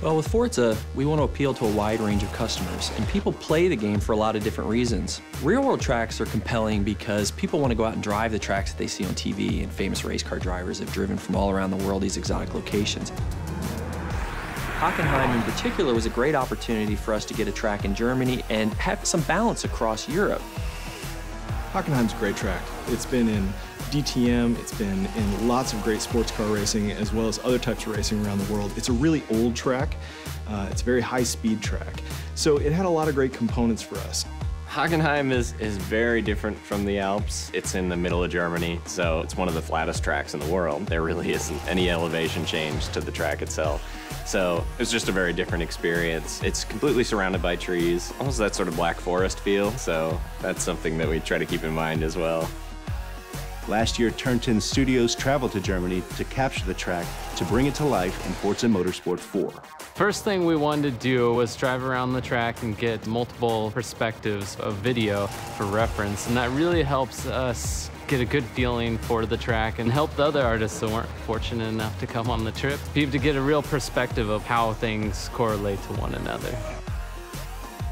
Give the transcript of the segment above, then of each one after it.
Well, with Forza, we want to appeal to a wide range of customers, and people play the game for a lot of different reasons. Real-world tracks are compelling because people want to go out and drive the tracks that they see on TV, and famous race car drivers have driven from all around the world these exotic locations. Hockenheim in particular was a great opportunity for us to get a track in Germany and have some balance across Europe. Hockenheim's a great track. It's been in DTM, it's been in lots of great sports car racing as well as other types of racing around the world. It's a really old track. It's a very high-speed track. So it had a lot of great components for us. Hockenheim is very different from the Alps. It's in the middle of Germany, so it's one of the flattest tracks in the world. There really isn't any elevation change to the track itself. So it's just a very different experience. It's completely surrounded by trees, almost that sort of Black Forest feel, so that's something that we try to keep in mind as well. Last year, Turn 10 Studios traveled to Germany to capture the track to bring it to life in Forza Motorsport 4. First thing we wanted to do was drive around the track and get multiple perspectives of video for reference, and that really helps us get a good feeling for the track and help the other artists that weren't fortunate enough to come on the trip to get a real perspective of how things correlate to one another.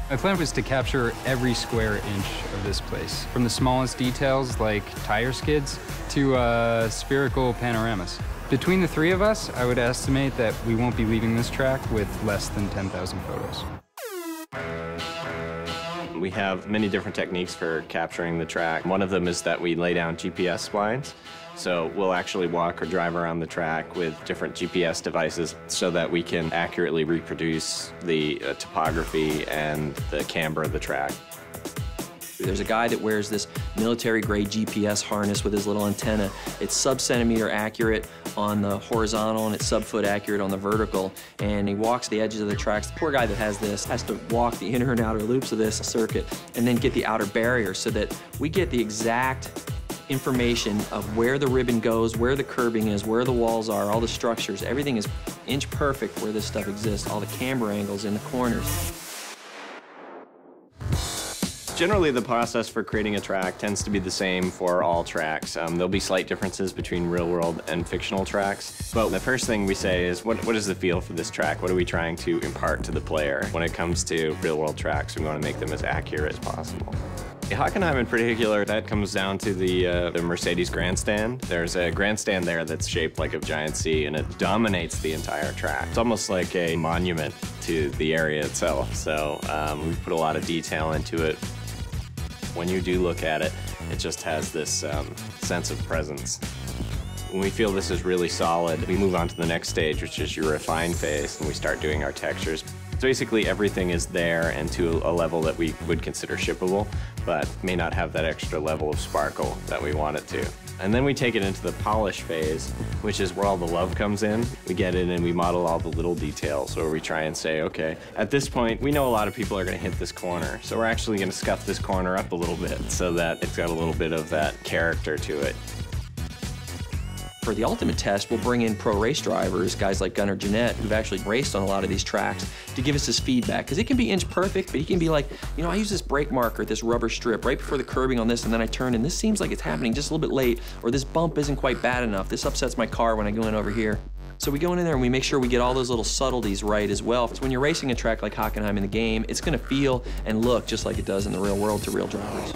My plan was to capture every square inch of this place, from the smallest details like tire skids to spherical panoramas. Between the three of us, I would estimate that we won't be leaving this track with less than 10,000 photos. We have many different techniques for capturing the track. One of them is that we lay down GPS splines. So we'll actually walk or drive around the track with different GPS devices so that we can accurately reproduce the topography and the camber of the track. There's a guy that wears this military-grade GPS harness with his little antenna. It's sub-centimeter accurate on the horizontal and it's sub-foot accurate on the vertical. And he walks the edges of the tracks. The poor guy that has this has to walk the inner and outer loops of this circuit and then get the outer barrier so that we get the exact information of where the ribbon goes, where the curbing is, where the walls are, all the structures. Everything is inch perfect where this stuff exists, all the camber angles in the corners. Generally, the process for creating a track tends to be the same for all tracks. There'll be slight differences between real-world and fictional tracks, but the first thing we say is, what is the feel for this track? What are we trying to impart to the player? When it comes to real-world tracks, we want to make them as accurate as possible. Hockenheim in particular, that comes down to the Mercedes grandstand. There's a grandstand there that's shaped like a giant C, and it dominates the entire track. It's almost like a monument to the area itself, so we've put a lot of detail into it. When you do look at it, it just has this sense of presence. When we feel this is really solid, we move on to the next stage, which is your refine phase, and we start doing our textures. So basically, everything is there and to a level that we would consider shippable, but may not have that extra level of sparkle that we want it to. And then we take it into the polish phase, which is where all the love comes in. We get in and we model all the little details, where we try and say, okay, at this point, we know a lot of people are going to hit this corner, so we're actually going to scuff this corner up a little bit so that it's got a little bit of that character to it. For the ultimate test, we'll bring in pro race drivers, guys like Gunnar Jeanette, who've actually raced on a lot of these tracks, to give us his feedback. Because it can be inch perfect, but he can be like, you know, I use this brake marker, this rubber strip, right before the curbing on this, and then I turn, and this seems like it's happening just a little bit late, or this bump isn't quite bad enough. This upsets my car when I go in over here. So we go in there and we make sure we get all those little subtleties right as well. So when you're racing a track like Hockenheim in the game, it's going to feel and look just like it does in the real world to real drivers.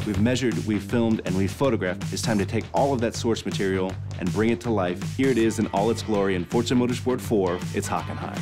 We've measured, we've filmed, and we've photographed. It's time to take all of that source material and bring it to life. Here it is in all its glory in Forza Motorsport 4, it's Hockenheim.